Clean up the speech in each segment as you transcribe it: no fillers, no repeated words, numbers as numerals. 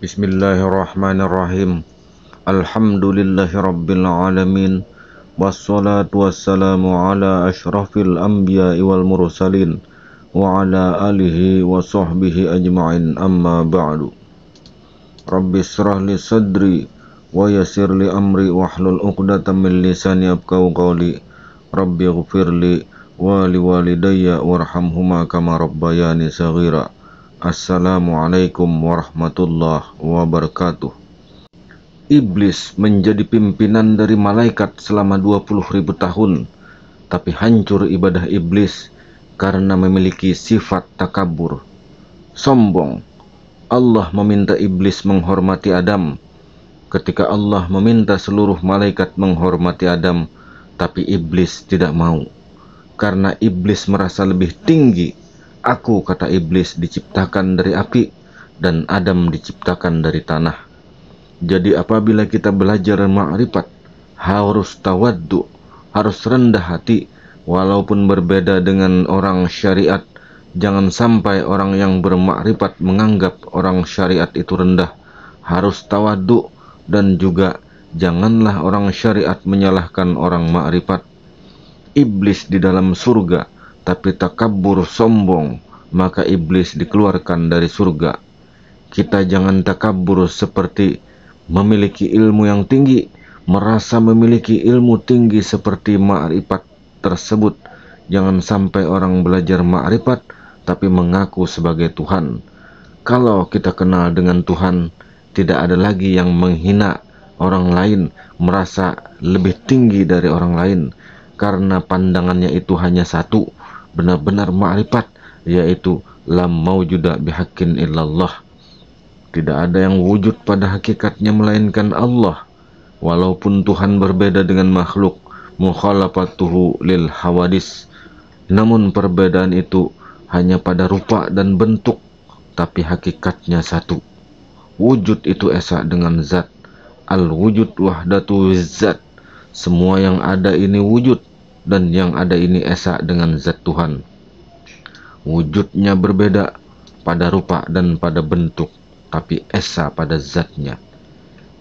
Bismillahirrahmanirrahim. Alhamdulillahirabbil alamin. Wassalatu wassalamu ala asyrafil anbiya'i wal mursalin wa ala alihi wa sahbihi ajma'in, amma ba'du. Rabbi shrah li sadri wa yassir li amri wahlul 'uqdatam min lisani yafqahu qawli. Rabbi ighfirli wa liwalidayya warhamhuma kama rabbayani shaghira. Assalamualaikum warahmatullahi wabarakatuh. Iblis menjadi pimpinan dari malaikat selama 20.000 tahun, tapi hancur ibadah iblis karena memiliki sifat takabur, sombong. Allah meminta iblis menghormati Adam. Ketika Allah meminta seluruh malaikat menghormati Adam, tapi iblis tidak mau. Karena iblis merasa lebih tinggi. Aku, kata iblis, diciptakan dari api dan Adam diciptakan dari tanah. Jadi apabila kita belajar ma'rifat, harus tawaddu, harus rendah hati, walaupun berbeda dengan orang syariat. Jangan sampai orang yang bermakrifat menganggap orang syariat itu rendah. Harus tawaddu, dan juga janganlah orang syariat menyalahkan orang makrifat. Iblis di dalam surga, tapi takabur, sombong, maka iblis dikeluarkan dari surga. Kita jangan takabur seperti memiliki ilmu yang tinggi, merasa memiliki ilmu tinggi seperti ma'rifat tersebut. Jangan sampai orang belajar ma'rifat tapi mengaku sebagai Tuhan. Kalau kita kenal dengan Tuhan, tidak ada lagi yang menghina orang lain, merasa lebih tinggi dari orang lain, karena pandangannya itu hanya satu, benar-benar ma'rifat, yaitu la maujuda bihaqqin illallah. Tidak ada yang wujud pada hakikatnya melainkan Allah. Walaupun Tuhan berbeda dengan makhluk, mukhalafatuhu lil hawadis, namun perbedaan itu hanya pada rupa dan bentuk, tapi hakikatnya satu. Wujud itu esa dengan zat. Al-wujud wahdatu zat. Semua yang ada ini wujud, dan yang ada ini esa dengan zat Tuhan. Wujudnya berbeda pada rupa dan pada bentuk, tapi esa pada zatnya.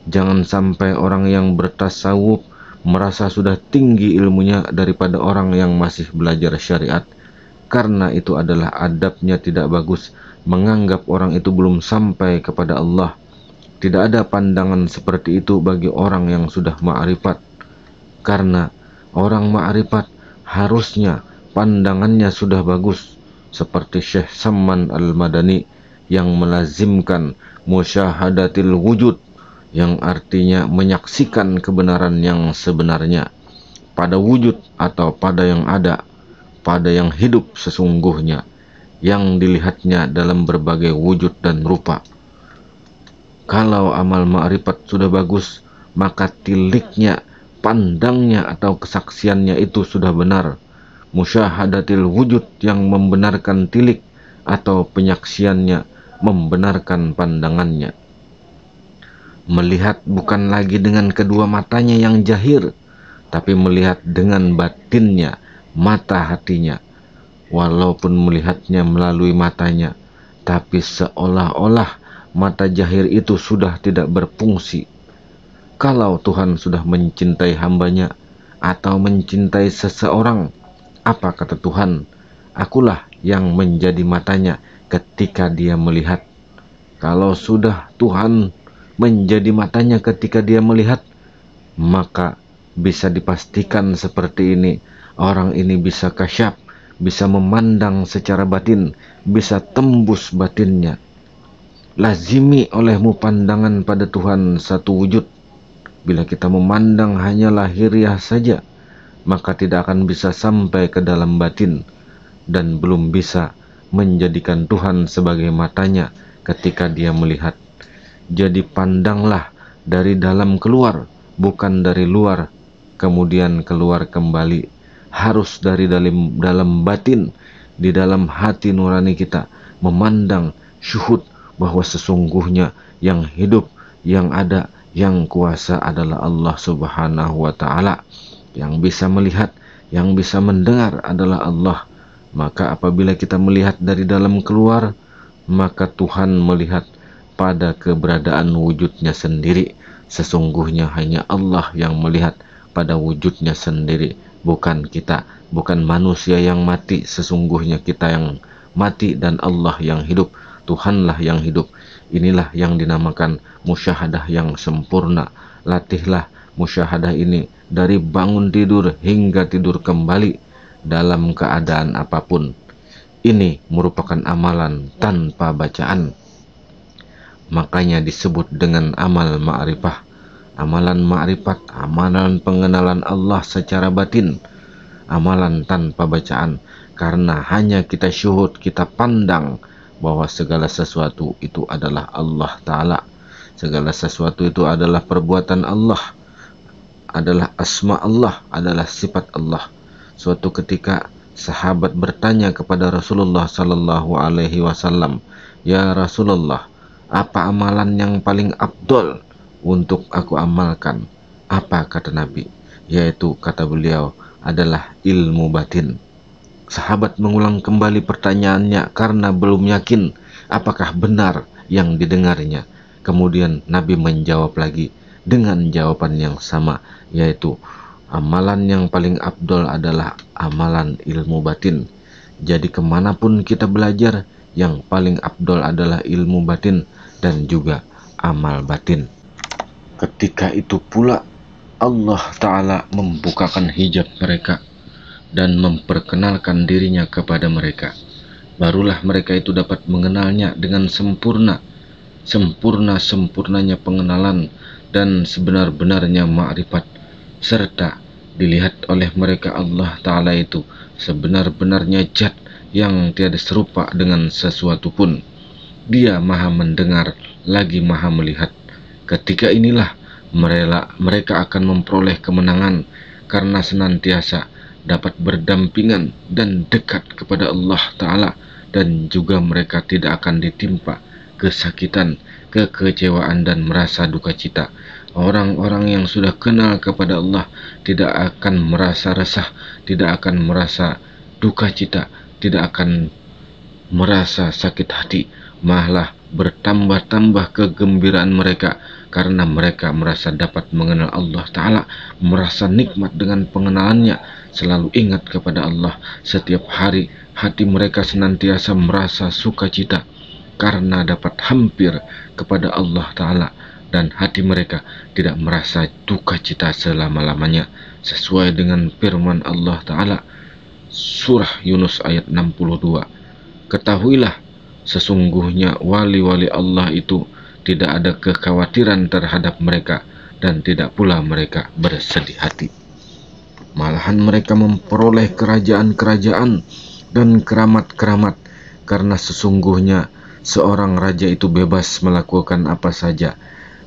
Jangan sampai orang yang bertasawuf merasa sudah tinggi ilmunya daripada orang yang masih belajar syariat, karena itu adalah adabnya tidak bagus, menganggap orang itu belum sampai kepada Allah. Tidak ada pandangan seperti itu bagi orang yang sudah ma'rifat, karena orang ma'rifat harusnya pandangannya sudah bagus, seperti Syekh Samman Al-Madani yang melazimkan musyahadatil wujud, yang artinya menyaksikan kebenaran yang sebenarnya pada wujud atau pada yang ada, pada yang hidup sesungguhnya, yang dilihatnya dalam berbagai wujud dan rupa. Kalau amal ma'rifat sudah bagus, maka tiliknya, pandangnya atau kesaksiannya itu sudah benar. Musyahadatil wujud yang membenarkan tilik atau penyaksiannya membenarkan pandangannya. Melihat bukan lagi dengan kedua matanya yang jahir, tapi melihat dengan batinnya, mata hatinya. Walaupun melihatnya melalui matanya, tapi seolah-olah mata jahir itu sudah tidak berfungsi. Kalau Tuhan sudah mencintai hambanya atau mencintai seseorang, apa kata Tuhan? Akulah yang menjadi matanya ketika dia melihat. Kalau sudah Tuhan menjadi matanya ketika dia melihat, maka bisa dipastikan seperti ini. Orang ini bisa kasyaf, bisa memandang secara batin, bisa tembus batinnya. Lazimi olehmu pandangan pada Tuhan satu wujud. Bila kita memandang hanya lahiriah saja, maka tidak akan bisa sampai ke dalam batin, dan belum bisa menjadikan Tuhan sebagai matanya ketika dia melihat. Jadi pandanglah dari dalam keluar, bukan dari luar kemudian keluar kembali. Harus dari dalam batin, di dalam hati nurani kita, memandang, syuhud bahwa sesungguhnya yang hidup, yang ada, yang kuasa adalah Allah Subhanahu wa ta'ala. Yang bisa melihat, yang bisa mendengar adalah Allah. Maka apabila kita melihat dari dalam keluar, maka Tuhan melihat pada keberadaan wujudnya sendiri. Sesungguhnya hanya Allah yang melihat pada wujudnya sendiri, bukan kita, bukan manusia yang mati. Sesungguhnya kita yang mati dan Allah yang hidup, Tuhanlah yang hidup. Inilah yang dinamakan musyahadah yang sempurna. Latihlah musyahadah ini dari bangun tidur hingga tidur kembali dalam keadaan apapun. Ini merupakan amalan tanpa bacaan. Makanya disebut dengan amal ma'rifah. Amalan ma'rifat, amalan pengenalan Allah secara batin, amalan tanpa bacaan. Karena hanya kita syuhud, kita pandang bahwa segala sesuatu itu adalah Allah Ta'ala. Segala sesuatu itu adalah perbuatan Allah, adalah asma Allah, adalah sifat Allah. Suatu ketika sahabat bertanya kepada Rasulullah Sallallahu Alaihi Wasallam, "Ya Rasulullah, apa amalan yang paling afdol untuk aku amalkan?" Apa kata Nabi? Yaitu, kata beliau, adalah ilmu batin. Sahabat mengulang kembali pertanyaannya karena belum yakin apakah benar yang didengarnya. Kemudian Nabi menjawab lagi dengan jawaban yang sama, yaitu amalan yang paling afdol adalah amalan ilmu batin. Jadi kemanapun kita belajar, yang paling afdol adalah ilmu batin dan juga amal batin. Ketika itu pula Allah Ta'ala membukakan hijab mereka dan memperkenalkan dirinya kepada mereka. Barulah mereka itu dapat mengenalnya dengan sempurna. Sempurnanya pengenalan dan sebenar-benarnya ma'rifat. Serta dilihat oleh mereka Allah Ta'ala itu sebenar-benarnya zat yang tiada serupa dengan sesuatu pun. Dia maha mendengar lagi maha melihat. Ketika inilah mereka akan memperoleh kemenangan karena senantiasa dapat berdampingan dan dekat kepada Allah Ta'ala, dan juga mereka tidak akan ditimpa kesakitan, kekecewaan dan merasa duka cita. Orang-orang yang sudah kenal kepada Allah tidak akan merasa resah, tidak akan merasa duka cita, tidak akan merasa sakit hati, malah bertambah-tambah kegembiraan mereka karena mereka merasa dapat mengenal Allah Ta'ala, merasa nikmat dengan pengenalannya, selalu ingat kepada Allah setiap hari. Hati mereka senantiasa merasa sukacita karena dapat hampir kepada Allah Ta'ala, dan hati mereka tidak merasa duka cita selama-lamanya, sesuai dengan firman Allah Ta'ala surah Yunus ayat 62. Ketahuilah, sesungguhnya wali-wali Allah itu tidak ada kekhawatiran terhadap mereka, dan tidak pula mereka bersedih hati. Malahan mereka memperoleh kerajaan-kerajaan dan keramat-keramat, karena sesungguhnya seorang raja itu bebas melakukan apa saja,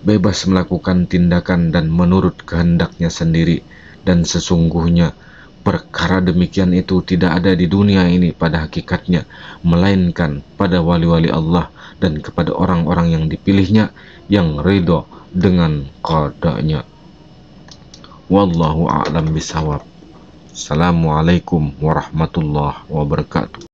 bebas melakukan tindakan dan menurut kehendaknya sendiri. Dan sesungguhnya perkara demikian itu tidak ada di dunia ini pada hakikatnya, melainkan pada wali-wali Allah dan kepada orang-orang yang dipilihnya yang ridho dengan qadanya. Wallahu a'lam bisawab. Assalamualaikum warahmatullahi wabarakatuh.